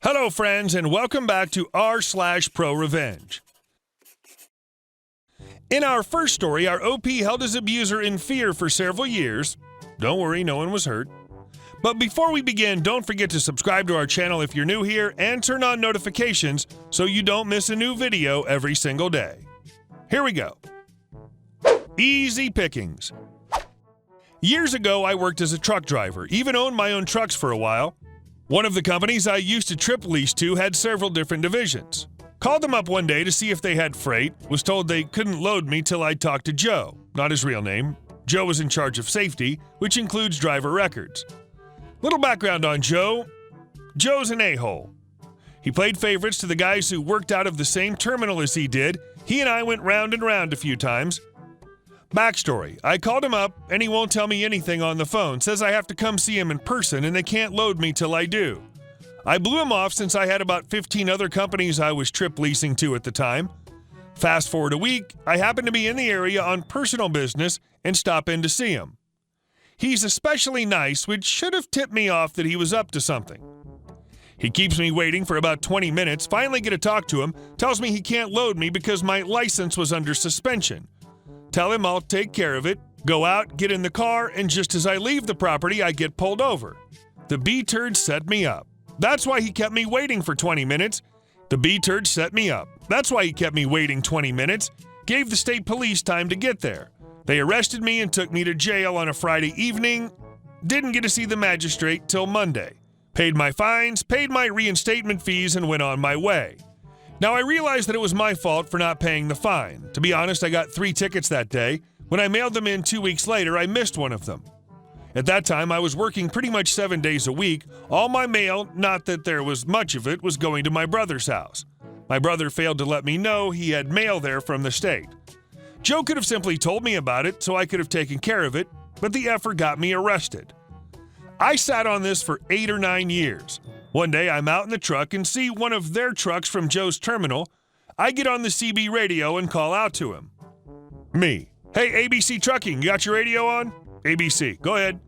Hello, friends, and welcome back to r/ProRevenge. In our first story, our OP held his abuser in fear for several years. Don't worry, no one was hurt. But before we begin, don't forget to subscribe to our channel if you're new here and turn on notifications so you don't miss a new video every single day. Here we go. Easy pickings. Years ago, I worked as a truck driver, even owned my own trucks for a while. One of the companies I used to trip lease to had several different divisions. Called them up one day to see if they had freight, was told they couldn't load me till I'd talk to Joe, not his real name. Joe was in charge of safety, which includes driver records. Little background on Joe. Joe's an a-hole. He played favorites to the guys who worked out of the same terminal as he did. He and I went round and round a few times. Backstory, I called him up and he won't tell me anything on the phone, says I have to come see him in person and they can't load me till I do. I blew him off since I had about 15 other companies I was trip leasing to at the time. Fast forward a week, I happened to be in the area on personal business and stop in to see him. He's especially nice, which should have tipped me off that he was up to something. He keeps me waiting for about 20 minutes, finally get to talk to him, tells me he can't load me because my license was under suspension. Tell him I'll take care of it, go out, get in the car, and just as I leave the property, I get pulled over. The B-turd set me up. That's why he kept me waiting for 20 minutes. The B-turd set me up. That's why he kept me waiting 20 minutes. Gave the state police time to get there. They arrested me and took me to jail on a Friday evening. Didn't get to see the magistrate till Monday. Paid my fines, paid my reinstatement fees, and went on my way. Now, I realized that it was my fault for not paying the fine. To be honest, I got 3 tickets that day. When I mailed them in 2 weeks later, I missed one of them. At that time, I was working pretty much 7 days a week. All my mail, not that there was much of it, was going to my brother's house. My brother failed to let me know he had mail there from the state. Joe could have simply told me about it, so I could have taken care of it, but the effort got me arrested. I sat on this for 8 or 9 years. One day, I'm out in the truck and see one of their trucks from Joe's terminal. I get on the CB radio and call out to him. Me. Hey, ABC Trucking, you got your radio on? ABC, go ahead.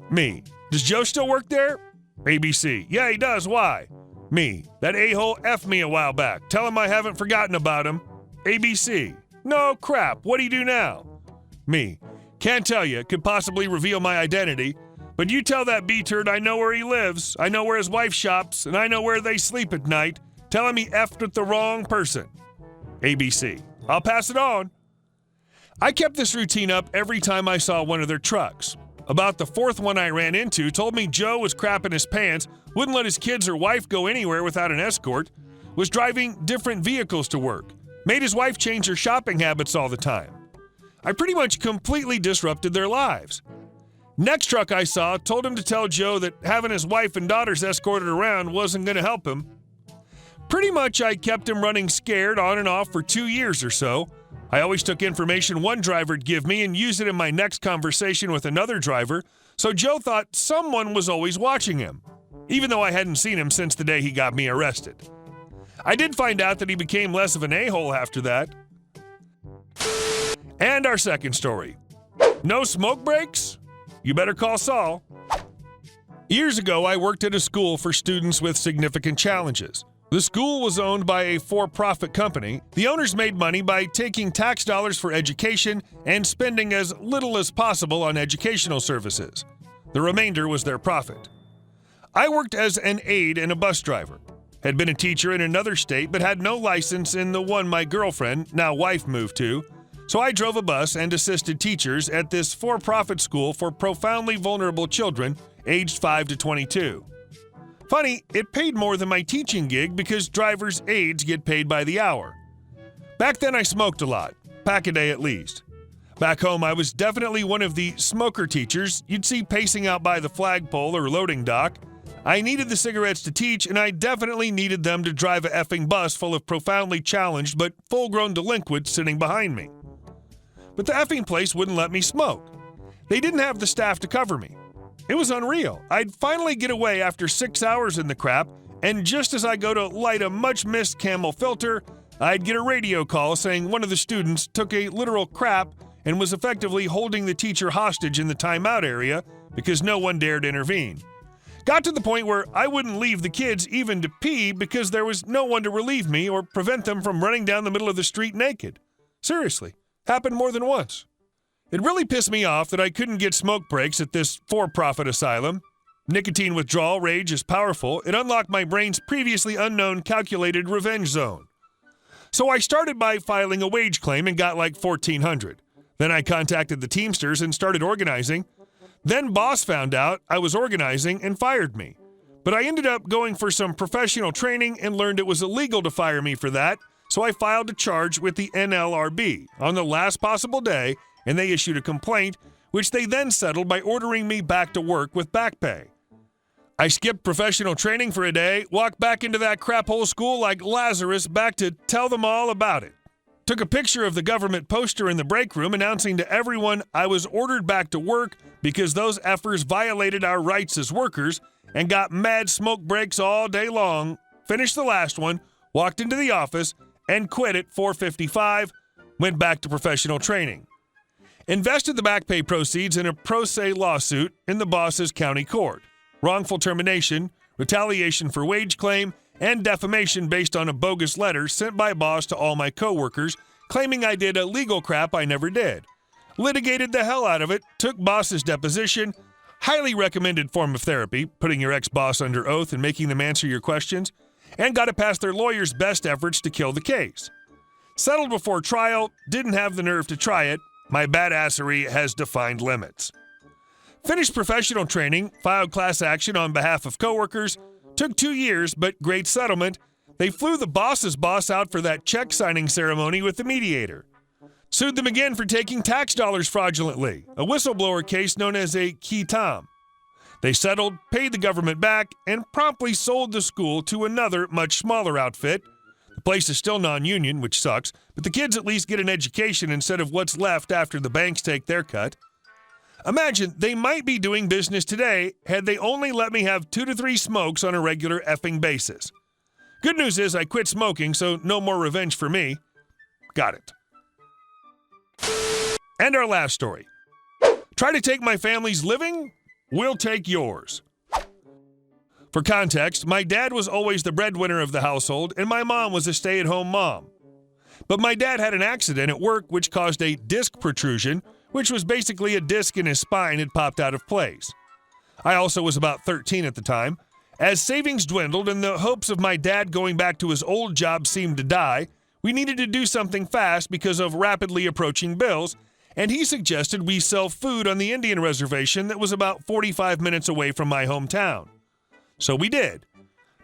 Me. Does Joe still work there? ABC. Yeah, he does. Why? Me. That a-hole F'd me a while back. Tell him I haven't forgotten about him. ABC. No crap. What do you do now? Me. Can't tell you. Could possibly reveal my identity. But you tell that B-turd I know where he lives, I know where his wife shops, and I know where they sleep at night. Tell him he effed with the wrong person. ABC. I'll pass it on. I kept this routine up every time I saw one of their trucks. About the 4th one I ran into told me Joe was crapping his pants, wouldn't let his kids or wife go anywhere without an escort, was driving different vehicles to work, made his wife change her shopping habits all the time. I pretty much completely disrupted their lives. Next truck I saw told him to tell Joe that having his wife and daughters escorted around wasn't going to help him. Pretty much I kept him running scared on and off for 2 years or so. I always took information one driver'd give me and used it in my next conversation with another driver, so Joe thought someone was always watching him, even though I hadn't seen him since the day he got me arrested. I did find out that he became less of an a-hole after that. And our second story. No smoke breaks? You better call Saul. Years ago, I worked at a school for students with significant challenges. The school was owned by a for-profit company. The owners made money by taking tax dollars for education and spending as little as possible on educational services. The remainder was their profit. I worked as an aide and a bus driver. Had been a teacher in another state but had no license in the one my girlfriend, now wife, moved to. So I drove a bus and assisted teachers at this for-profit school for profoundly vulnerable children aged 5 to 22. Funny, it paid more than my teaching gig because drivers' aides get paid by the hour. Back then I smoked a lot, pack a day at least. Back home I was definitely one of the smoker teachers you'd see pacing out by the flagpole or loading dock. I needed the cigarettes to teach, and I definitely needed them to drive a effing bus full of profoundly challenged but full-grown delinquents sitting behind me. But the effing place wouldn't let me smoke. They didn't have the staff to cover me. It was unreal. I'd finally get away after 6 hours in the crap, and just as I go to light a much-missed Camel filter, I'd get a radio call saying one of the students took a literal crap and was effectively holding the teacher hostage in the timeout area because no one dared intervene. Got to the point where I wouldn't leave the kids even to pee because there was no one to relieve me or prevent them from running down the middle of the street naked. Seriously, happened more than once. It really pissed me off that I couldn't get smoke breaks at this for-profit asylum. Nicotine withdrawal rage is powerful. It unlocked my brain's previously unknown calculated revenge zone. So I started by filing a wage claim and got like $1,400. Then I contacted the Teamsters and started organizing. Then boss found out I was organizing and fired me. But I ended up going for some professional training and learned it was illegal to fire me for that, so I filed a charge with the NLRB on the last possible day, and they issued a complaint, which they then settled by ordering me back to work with back pay. I skipped professional training for a day, walked back into that crap hole school like Lazarus back to tell them all about it. Took a picture of the government poster in the break room announcing to everyone I was ordered back to work because those effers violated our rights as workers and got mad smoke breaks all day long, finished the last one, walked into the office, and quit at 4:55, went back to professional training. Invested the back pay proceeds in a pro se lawsuit in the boss's county court. Wrongful termination, retaliation for wage claim, and defamation based on a bogus letter sent by boss to all my coworkers claiming I did illegal crap I never did. Litigated the hell out of it, took boss's deposition, highly recommended form of therapy, putting your ex-boss under oath and making them answer your questions, and got it past their lawyer's best efforts to kill the case. Settled before trial, didn't have the nerve to try it. My badassery has defined limits. Finished professional training, filed class action on behalf of coworkers. Took 2 years, but great settlement. They flew the boss's boss out for that check signing ceremony with the mediator. Sued them again for taking tax dollars fraudulently, a whistleblower case known as a qui tam. They settled, paid the government back, and promptly sold the school to another, much smaller outfit. The place is still non-union, which sucks, but the kids at least get an education instead of what's left after the banks take their cut. Imagine they might be doing business today had they only let me have 2 to 3 smokes on a regular effing basis. Good news is I quit smoking, so no more revenge for me. Got it. And our last story. Try to take my family's living? We'll take yours. For context, my dad was always the breadwinner of the household, and my mom was a stay-at-home mom. But my dad had an accident at work which caused a disc protrusion, which was basically a disc in his spine had popped out of place. I also was about 13 at the time. As savings dwindled and the hopes of my dad going back to his old job seemed to die, we needed to do something fast because of rapidly approaching bills, and he suggested we sell food on the Indian reservation that was about 45 minutes away from my hometown. So we did.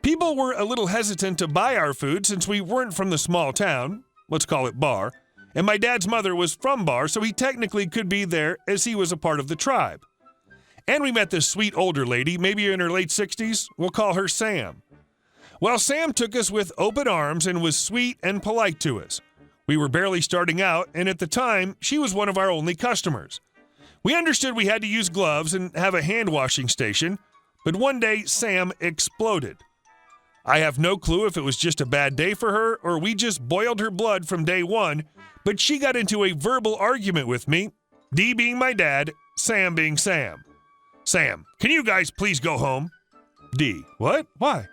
People were a little hesitant to buy our food since we weren't from the small town, let's call it Bar, and my dad's mother was from Bar, so he technically could be there as he was a part of the tribe. And we met this sweet older lady, maybe in her late 60s. We'll call her Sam. Well, Sam took us with open arms and was sweet and polite to us. We were barely starting out, and at the time, she was one of our only customers. We understood we had to use gloves and have a hand-washing station, but one day, Sam exploded. I have no clue if it was just a bad day for her or we just boiled her blood from day one, but she got into a verbal argument with me, D being my dad, Sam being Sam. Sam, can you guys please go home? D, what? Why?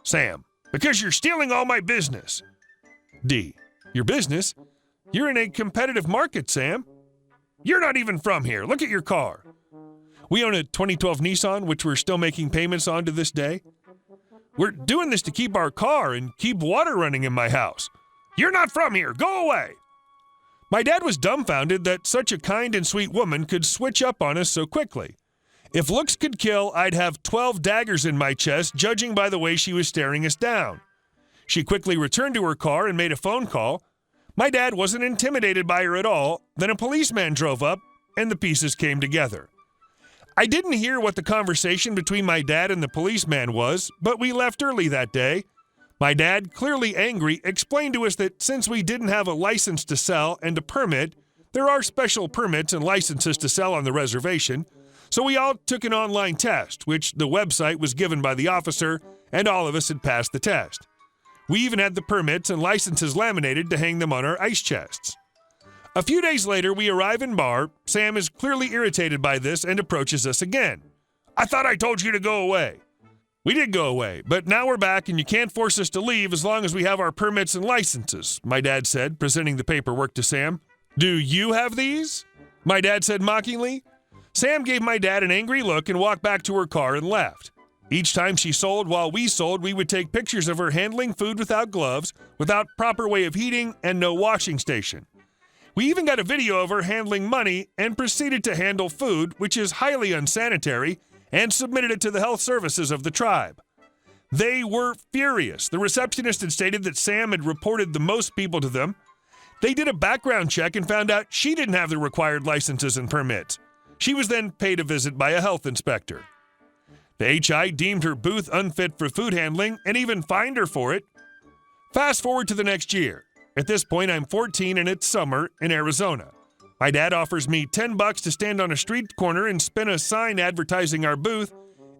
Sam, because you're stealing all my business. D, your business? You're in a competitive market, Sam. You're not even from here. Look at your car. We own a 2012 Nissan, which we're still making payments on to this day. We're doing this to keep our car and keep water running in my house. You're not from here. Go away. My dad was dumbfounded that such a kind and sweet woman could switch up on us so quickly. If looks could kill, I'd have 12 daggers in my chest, judging by the way she was staring us down. She quickly returned to her car and made a phone call. My dad wasn't intimidated by her at all. Then a policeman drove up, and the pieces came together. I didn't hear what the conversation between my dad and the policeman was, but we left early that day. My dad, clearly angry, explained to us that since we didn't have a license to sell and a permit, there are special permits and licenses to sell on the reservation, so we all took an online test, which the website was given by the officer, and all of us had passed the test. We even had the permits and licenses laminated to hang them on our ice chests. A few days later, we arrive in Bar. Sam is clearly irritated by this and approaches us again. I thought I told you to go away. We did go away, but now we're back and you can't force us to leave as long as we have our permits and licenses, my dad said, presenting the paperwork to Sam. Do you have these? My dad said mockingly. Sam gave my dad an angry look and walked back to her car and left. Each time she sold while we sold, we would take pictures of her handling food without gloves, without proper way of heating, and no washing station. We even got a video of her handling money and proceeded to handle food, which is highly unsanitary, and submitted it to the health services of the tribe. They were furious. The receptionist had stated that Sam had reported the most people to them. They did a background check and found out she didn't have the required licenses and permits. She was then paid a visit by a health inspector. The HI deemed her booth unfit for food handling and even fined her for it. Fast forward to the next year. At this point, I'm 14 and it's summer in Arizona. My dad offers me $10 to stand on a street corner and spin a sign advertising our booth.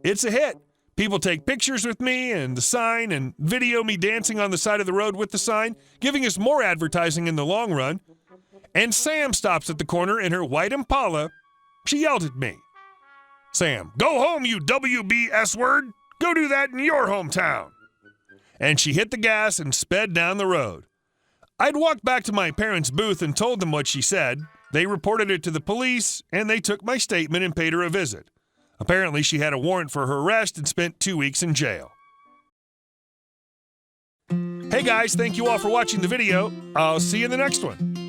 It's a hit. People take pictures with me and the sign and video me dancing on the side of the road with the sign, giving us more advertising in the long run. And Sam stops at the corner in her white Impala. She yelled at me. Sam, go home, you WBS word. Go do that in your hometown. And she hit the gas and sped down the road. I'd walked back to my parents' booth and told them what she said. They reported it to the police, and they took my statement and paid her a visit. Apparently, she had a warrant for her arrest and spent 2 weeks in jail. Hey guys, thank you all for watching the video. I'll see you in the next one.